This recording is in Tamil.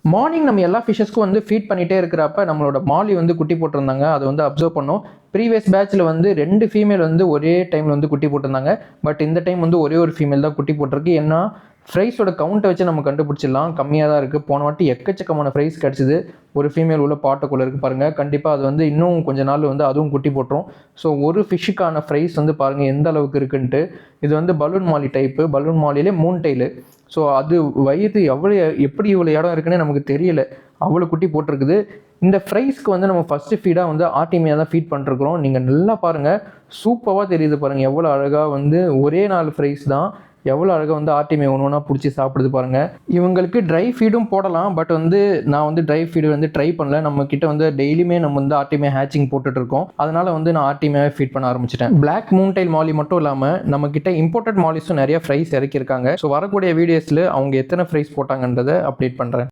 மார்னிங் நம்ம எல்லா ஃபிஷஸ்க்கும் வந்து ஃபீட் பண்ணிகிட்டே இருக்கிறப்ப நம்மளோட மாலி வந்து குட்டி போட்டிருந்தாங்க. அதை வந்து அப்சர்வ் பண்ணோம். ப்ரீவியஸ் பேட்சில் வந்து 2 ஃபீமேல் வந்து ஒரே டைமில் வந்து குட்டி போட்டிருந்தாங்க. பட் இந்த டைம் வந்து ஒரே ஒரு ஃபீமேல் தான் குட்டி போட்டிருக்கு. ஏன்னா ஃப்ரைஸோட கவுண்ட்டை வச்சு நம்ம கண்டுபிடிச்சிடலாம். கம்மியாக தான் இருக்குது. போன வாட்டி எக்கச்சக்கமான ஃப்ரைஸ் கிடச்சிது. ஒரு ஃபீமேல் உள்ள பாட்டுக்குள்ளே இருக்குது பாருங்கள். கண்டிப்பாக அது வந்து இன்னும் கொஞ்ச நாள் வந்து அதுவும் குட்டி போட்டுரும். ஸோ ஒரு ஃபிஷ்ஷுக்கான ஃப்ரைஸ் வந்து பாருங்கள் எந்த அளவுக்கு இருக்குன்ட்டு. இது வந்து பலூன் மாலி டைப்பு. பலூன் மாலிலே 3 டைலு. ஸோ அது வயிறு எப்படி இவ்வளோ இடம் இருக்குன்னே நமக்கு தெரியல. அவ்வளோ குட்டி போட்டிருக்குது. இந்த ஃப்ரைஸ்க்கு வந்து நம்ம ஃபஸ்ட்டு ஃபீடாக வந்து ஆர்டிமியா தான் ஃபீட் பண்ணிருக்கிறோம். நீங்கள் நல்லா பாருங்கள், சூப்பராக தெரியுது பாருங்கள். எவ்வளோ அழகாக வந்து ஒரே 4 ஃப்ரைஸ் தான் எவ்வளோ அழகாக வந்து ஆர்டிமியா ஒன்று ஒன்றா பிடிச்சி சாப்பிடுது பாருங்கள். இவங்களுக்கு ட்ரை ஃபீடும் போடலாம். பட் வந்து நான் வந்து ட்ரை ஃபீடு வந்து ட்ரை பண்ணல. நம்மக்கிட்ட வந்து டெய்லியுமே நம்ம வந்து ஆர்டிமியா ஹேச்சிங் போட்டுட்ருக்கோம். அதனால் வந்து நான் ஆர்டிமியாவே ஃபீட் பண்ண ஆரம்பிச்சிட்டேன். பிளாக் மூன்டைல் மாலி மட்டும் இல்லாமல் நம்மக்கிட்ட இம்போர்ட்டட் மாலிஸும் நிறைய ஃப்ரைஸ் இறக்கியிருக்காங்க. ஸோ வரக்கூடிய வீடியோஸில் அவங்க எத்தனை ஃப்ரைஸ் போட்டாங்கன்றதை அப்டேட் பண்ணுறேன்.